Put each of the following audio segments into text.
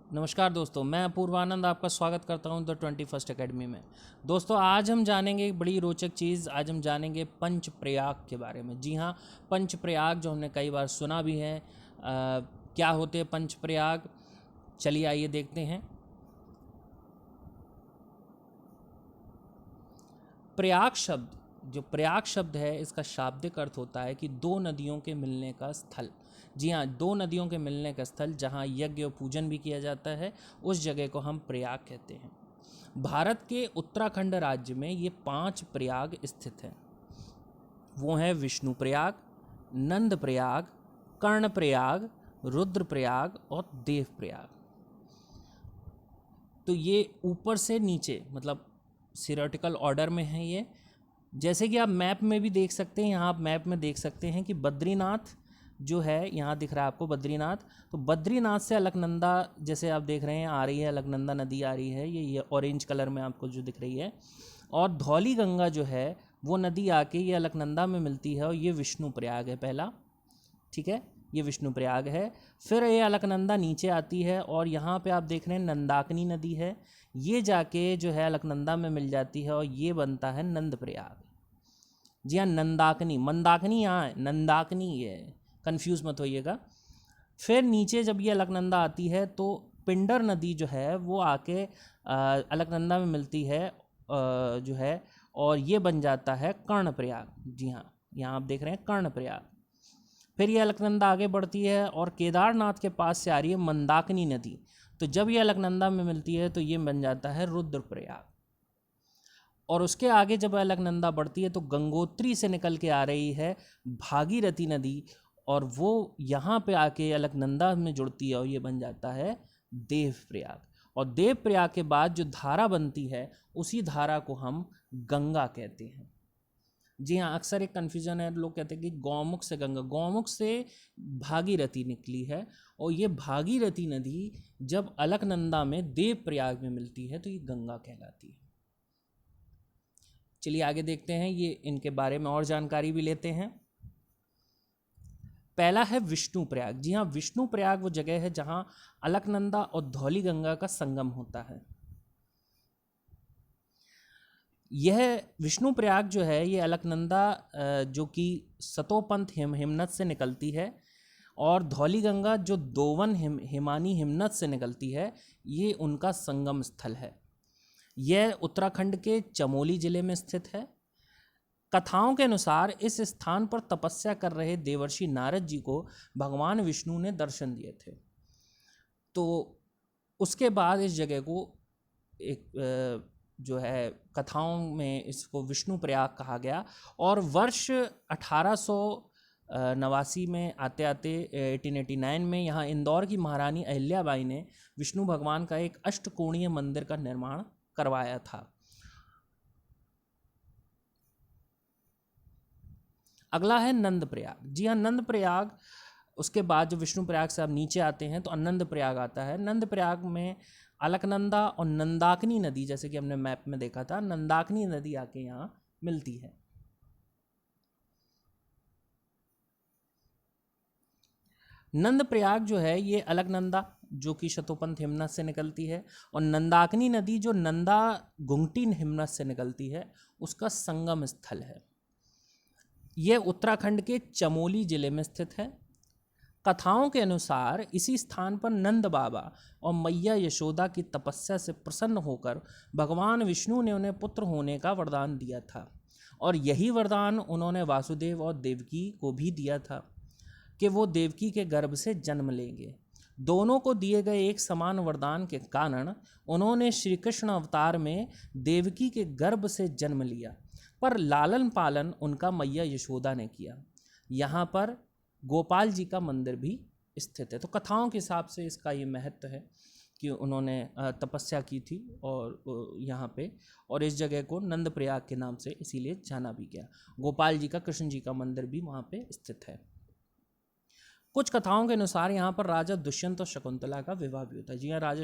नमस्कार दोस्तों, मैं अपूर्वानंद आपका स्वागत करता हूं द 21st एकेडमी में। दोस्तों, आज हम जानेंगे एक बड़ी रोचक चीज़। आज हम जानेंगे पंचप्रयाग के बारे में। जी हाँ, पंचप्रयाग जो हमने कई बार सुना भी है। क्या होते हैं पंचप्रयाग? चलिए आइए देखते हैं। प्रयाग शब्द, जो प्रयाग शब्द है, इसका शाब्दिक अर्थ होता है कि दो नदियों के मिलने का स्थल। जी हाँ, दो नदियों के मिलने का स्थल जहाँ यज्ञ और पूजन भी किया जाता है, उस जगह को हम प्रयाग कहते हैं। भारत के उत्तराखंड राज्य में ये 5 प्रयाग स्थित हैं। वो हैं विष्णु प्रयाग, नंद प्रयाग, कर्ण प्रयाग, रुद्र प्रयाग और देव प्रयाग। तो ये ऊपर से नीचे मतलब सिरोटिकल ऑर्डर में है ये। जैसे कि आप मैप में भी देख सकते हैं, यहाँ आप मैप में देख सकते हैं कि बद्रीनाथ जो है, यहाँ दिख रहा है आपको बद्रीनाथ। तो बद्रीनाथ से अलकनंदा, जैसे आप देख रहे हैं, आ रही है अलकनंदा नदी आ रही है, ये ऑरेंज कलर में आपको जो दिख रही है। और धौली गंगा जो है वो नदी आके ये अलकनंदा में मिलती है और ये विष्णु प्रयाग है पहला। ठीक है, ये विष्णु प्रयाग है। फिर ये अलकनंदा नीचे आती है और यहाँ पे आप देख रहे हैं नंदाकिनी नदी है, ये जाके जो है अलकनंदा में मिल जाती है और ये बनता है नंद प्रयाग। जी हाँ, नंदाकिनी, मंदाकिनी यहाँ है, नंदाकिनी ये है, कन्फ्यूज़ मत होइएगा। फिर नीचे जब ये अलकनंदा आती है तो पिंडर नदी जो है वो आके अलकनंदा में मिलती है जो है, और ये बन जाता है कर्णप्रयाग। जी हाँ, यहाँ आप देख रहे हैं कर्णप्रयाग। फिर ये अलकनंदा आगे बढ़ती है और केदारनाथ के पास से आ रही है मंदाकिनी नदी। तो जब ये अलकनंदा में मिलती है तो ये बन जाता है रुद्रप्रयाग। और उसके आगे जब अलकनंदा बढ़ती है तो गंगोत्री से निकल के आ रही है भागीरथी नदी, और वो यहाँ पे आके अलकनंदा में जुड़ती है और ये बन जाता है देवप्रयाग। और देवप्रयाग के बाद जो धारा बनती है उसी धारा को हम गंगा कहते हैं। जी हाँ, अक्सर एक कन्फ्यूजन है, लोग कहते हैं कि गौमुख से गंगा, गौमुख से भागीरथी निकली है, और ये भागीरथी नदी जब अलकनंदा में देवप्रयाग में मिलती है तो ये गंगा कहलाती है। चलिए आगे देखते हैं, ये इनके बारे में और जानकारी भी लेते हैं। पहला है विष्णु प्रयाग। जी हाँ, विष्णु प्रयाग वो जगह है जहाँ अलकनंदा और धौली गंगा का संगम होता है। यह विष्णु प्रयाग जो है ये अलकनंदा जो कि सतोपंथ हिमनद से निकलती है, और धौली गंगा जो दोवन हिमानी हिमनद से निकलती है, ये उनका संगम स्थल है। यह उत्तराखंड के चमोली जिले में स्थित है। कथाओं के अनुसार इस स्थान पर तपस्या कर रहे देवर्षि नारद जी को भगवान विष्णु ने दर्शन दिए थे। तो उसके बाद इस जगह को एक जो है कथाओं में इसको विष्णु प्रयाग कहा गया। और वर्ष 1889 में आते आते 1889 में यहाँ इंदौर की महारानी अहिल्याबाई ने विष्णु भगवान का एक अष्टकोणीय मंदिर का निर्माण करवाया था। अगला है नंद प्रयाग। जी हाँ, नंद प्रयाग, उसके बाद जो विष्णु प्रयाग से आप नीचे आते हैं तो नंद प्रयाग आता है। नंद प्रयाग में अलकनंदा और नंदाकिनी नदी, जैसे कि हमने मैप में देखा था, नंदाकिनी नदी आके यहाँ मिलती है। नंद प्रयाग जो है ये अलकनंदा जो कि शतोपंथ हिमनद से निकलती है, और नंदाकिनी नदी जो नंदा गुंगटी हिमनद से निकलती है, उसका संगम स्थल है। यह उत्तराखंड के चमोली जिले में स्थित है। कथाओं के अनुसार इसी स्थान पर नंद बाबा और मैया यशोदा की तपस्या से प्रसन्न होकर भगवान विष्णु ने उन्हें पुत्र होने का वरदान दिया था, और यही वरदान उन्होंने वासुदेव और देवकी को भी दिया था कि वो देवकी के गर्भ से जन्म लेंगे। दोनों को दिए गए एक समान वरदान के कारण उन्होंने श्री कृष्ण अवतार में देवकी के गर्भ से जन्म लिया, पर लालन पालन उनका मैया यशोदा ने किया। यहाँ पर गोपाल जी का मंदिर भी स्थित है। तो कथाओं के हिसाब से इसका ये महत्व है कि उन्होंने तपस्या की थी और यहाँ पे, और इस जगह को नंद प्रयाग के नाम से इसीलिए जाना भी गया। गोपाल जी का, कृष्ण जी का मंदिर भी वहाँ पे स्थित है। कुछ कथाओं के अनुसार यहाँ पर राजा दुष्यंत और शकुंतला का विवाह भी होता है। जी हाँ, राजा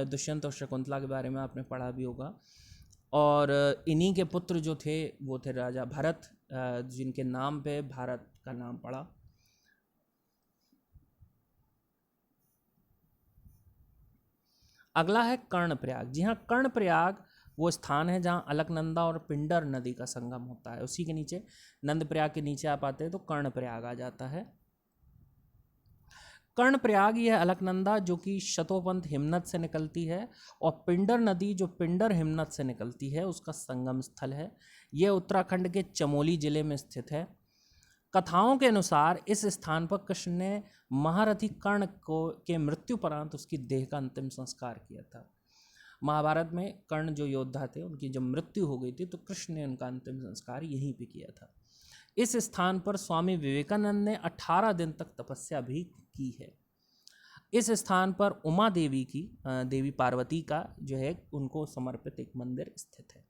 दुष्यंत और शकुंतला के बारे में आपने पढ़ा भी होगा। और इन्हीं के पुत्र जो थे वो थे राजा भरत, जिनके नाम पे भारत का नाम पड़ा। अगला है कर्णप्रयाग। जी हाँ, कर्णप्रयाग वो स्थान है जहाँ अलकनंदा और पिंडर नदी का संगम होता है। उसी के नीचे, नंदप्रयाग के नीचे आप आते हैं तो कर्णप्रयाग आ जाता है। कर्णप्रयाग यह अलकनंदा जो कि शतोपंथ हिमनद से निकलती है, और पिंडर नदी जो पिंडर हिमनद से निकलती है, उसका संगम स्थल है। यह उत्तराखंड के चमोली जिले में स्थित है। कथाओं के अनुसार इस स्थान पर कृष्ण ने महारथी कर्ण को के मृत्युपरांत उसकी देह का अंतिम संस्कार किया था। महाभारत में कर्ण जो योद्धा थे, उनकी जब मृत्यु हो गई थी तो कृष्ण ने उनका अंतिम संस्कार यहीं पे किया था। इस स्थान पर स्वामी विवेकानंद ने 18 दिन तक तपस्या भी की है। इस स्थान पर उमा देवी की देवी पार्वती का जो है उनको समर्पित एक मंदिर स्थित है।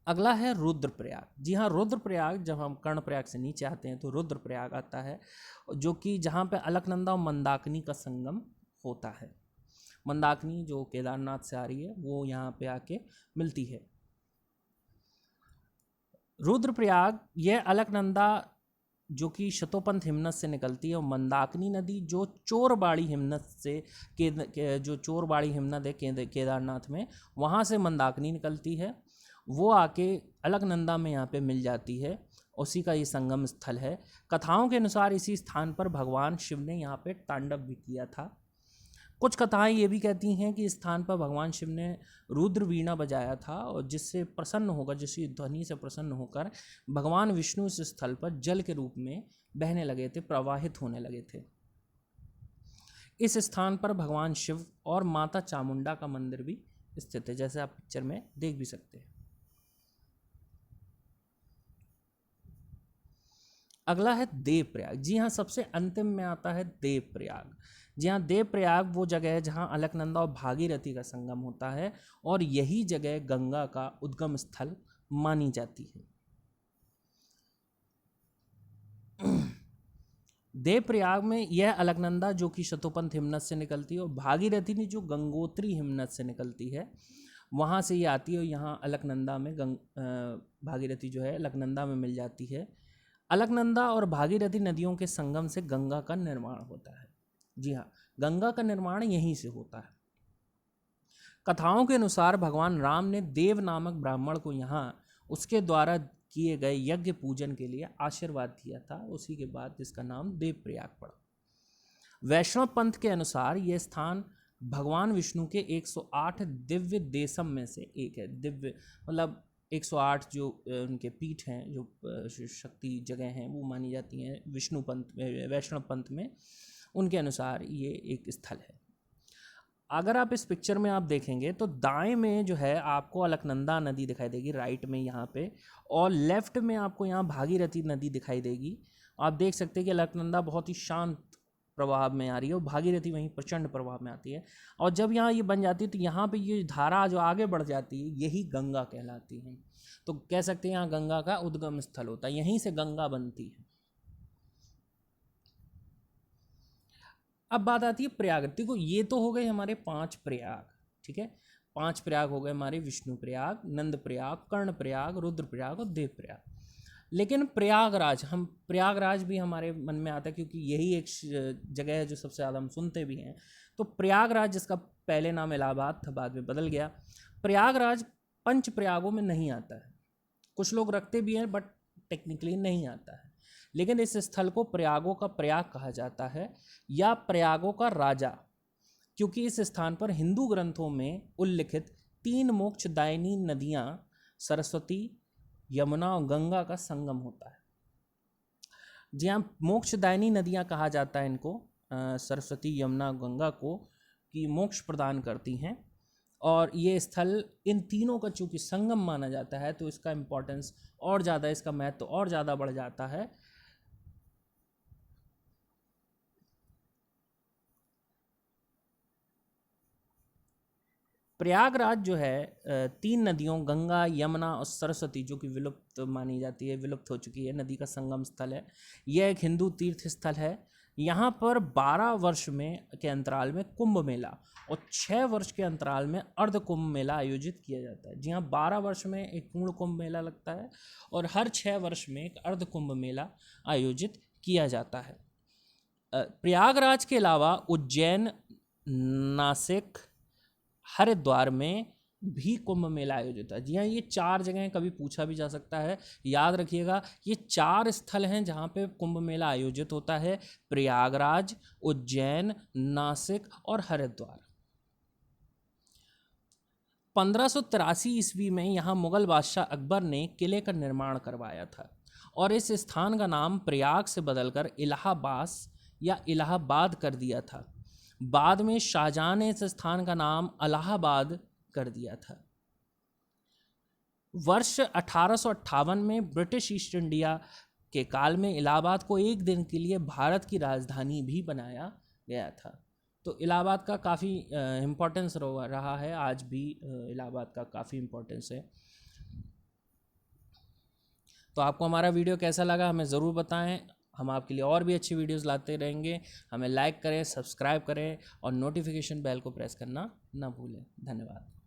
अगला है रुद्रप्रयाग। जी हाँ, रुद्रप्रयाग, जब हम कर्णप्रयाग से नीचे आते हैं तो रुद्रप्रयाग आता है, जो कि जहाँ पे अलकनंदा और मंदाकिनी का संगम होता है। मंदाकिनी जो केदारनाथ से आ रही है वो यहाँ पे आके मिलती है। रुद्रप्रयाग यह अलकनंदा जो कि शतोपंथ हिमनद से निकलती है, और मंदाकिनी नदी जो चोरबाड़ी हिमनद से जो चोरबाड़ी हिमनद है केदारनाथ में, वहाँ से मंदाकिनी निकलती है, वो आके अलकनंदा में यहाँ पे मिल जाती है। उसी का ये संगम स्थल है। कथाओं के अनुसार इसी स्थान पर भगवान शिव ने यहाँ पे तांडव भी किया था। कुछ कथाएं ये भी कहती हैं कि इस स्थान पर भगवान शिव ने रुद्र वीणा बजाया था, और जिससे प्रसन्न होकर, जिसकी ध्वनि से प्रसन्न होकर भगवान विष्णु इस स्थल पर जल के रूप में बहने लगे थे, प्रवाहित होने लगे थे। इस स्थान पर भगवान शिव और माता चामुंडा का मंदिर भी स्थित है, जैसे आप पिक्चर में देख भी सकते हैं। अगला है देवप्रयाग। जी हाँ, सबसे अंतिम में आता है देवप्रयाग। जी हाँ, देवप्रयाग वो जगह है जहाँ अलकनंदा और भागीरथी का संगम होता है, और यही जगह गंगा का उद्गम स्थल मानी जाती है। देवप्रयाग में यह अलकनंदा जो कि शतोपंथ हिमनद से निकलती है, और भागीरथी जो गंगोत्री हिमनद से निकलती है, वहाँ से ये आती है, और यहाँ अलकनंदा में भागीरथी जो है अलकनंदा में मिल जाती है। अलकनंदा और भागीरथी नदियों के संगम से गंगा का निर्माण होता है। जी हाँ, गंगा का निर्माण यहीं से होता है। कथाओं के अनुसार भगवान राम ने देव नामक ब्राह्मण को यहाँ उसके द्वारा किए गए यज्ञ पूजन के लिए आशीर्वाद दिया था। उसी के बाद इसका नाम देवप्रयाग पड़ा। वैष्णव पंथ के अनुसार यह स्थान भगवान विष्णु के 108 दिव्य देशम में से एक है। दिव्य मतलब 108 जो उनके पीठ हैं, जो शक्ति जगह हैं, वो मानी जाती हैं विष्णु पंथ वैष्णव पंथ में। उनके अनुसार ये एक स्थल है। अगर आप इस पिक्चर में आप देखेंगे तो दाएं में जो है आपको अलकनंदा नदी दिखाई देगी, राइट में यहाँ पे, और लेफ्ट में आपको यहाँ भागीरथी नदी दिखाई देगी। आप देख सकते हैं कि अलकनंदा बहुत ही शांत प्रवाह में आ रही है, और भागीरथी वहीं प्रचंड प्रवाह में आती है। और जब यहाँ ये बन जाती है तो यहाँ पे ये धारा जो आगे बढ़ जाती है, यही गंगा कहलाती है। तो कह सकते हैं यहाँ गंगा का उद्गम स्थल होता है, यहीं से गंगा बनती है। अब बात आती है प्रयाग। देखो, ये तो हो गए हमारे 5 प्रयाग, ठीक है। 5 प्रयाग हो गए हमारे, विष्णु प्रयाग, नंद प्रयाग, कर्ण प्रयाग, रुद्र प्रयाग और देव प्रयाग। लेकिन प्रयागराज, हम प्रयागराज भी हमारे मन में आता है क्योंकि यही एक जगह है जो सबसे ज़्यादा हम सुनते भी हैं। तो प्रयागराज, जिसका पहले नाम इलाहाबाद था, बाद में बदल गया, प्रयागराज 5 प्रयागों में नहीं आता है। कुछ लोग रखते भी हैं बट टेक्निकली नहीं आता है। लेकिन इस स्थल को प्रयागों का प्रयाग कहा जाता है, या प्रयागों का राजा, क्योंकि इस स्थान पर हिंदू ग्रंथों में उल्लिखित 3 मोक्षदायिनी नदियाँ सरस्वती, यमुना और गंगा का संगम होता है। जी हाँ, मोक्षदायिनी नदियाँ कहा जाता है इनको, सरस्वती, यमुना, गंगा को, कि मोक्ष प्रदान करती हैं। और ये स्थल इन तीनों का चूँकि संगम माना जाता है तो इसका इम्पोर्टेंस और ज़्यादा, इसका महत्व और ज़्यादा बढ़ जाता है। प्रयागराज जो है 3 नदियों गंगा, यमुना और सरस्वती, जो कि विलुप्त मानी जाती है, विलुप्त हो चुकी है, नदी का संगम स्थल है। यह एक हिंदू तीर्थ स्थल है। यहाँ पर 12 वर्ष में के अंतराल में कुंभ मेला और 6 वर्ष के अंतराल में अर्ध कुंभ मेला आयोजित किया जाता है। जी हाँ, 12 वर्ष में एक पूर्ण कुंभ मेला लगता है, और हर 6 वर्ष में एक अर्ध कुंभ मेला आयोजित किया जाता है। प्रयागराज के अलावा उज्जैन, नासिक, हरिद्वार में भी कुंभ मेला आयोजित है। जी हाँ, ये 4 जगह कभी पूछा भी जा सकता है, याद रखिएगा। ये 4 स्थल हैं जहाँ पे कुंभ मेला आयोजित होता है, प्रयागराज, उज्जैन, नासिक और हरिद्वार। 1583 ईस्वी में यहाँ मुगल बादशाह अकबर ने किले का निर्माण करवाया था और इस स्थान का नाम प्रयाग से बदलकर इलाहाबाद या इलाहाबाद कर दिया था। बाद में शाहजहां ने इस स्थान का नाम अलाहाबाद कर दिया था। वर्ष 1858 में ब्रिटिश ईस्ट इंडिया के काल में इलाहाबाद को एक दिन के लिए भारत की राजधानी भी बनाया गया था। तो इलाहाबाद का काफ़ी इम्पोर्टेंस रहा है, आज भी इलाहाबाद का काफ़ी इम्पोर्टेंस है। तो आपको हमारा वीडियो कैसा लगा हमें ज़रूर बताएं। हम आपके लिए और भी अच्छी वीडियोस लाते रहेंगे। हमें लाइक करें, सब्सक्राइब करें और नोटिफिकेशन बेल को प्रेस करना ना भूलें। धन्यवाद।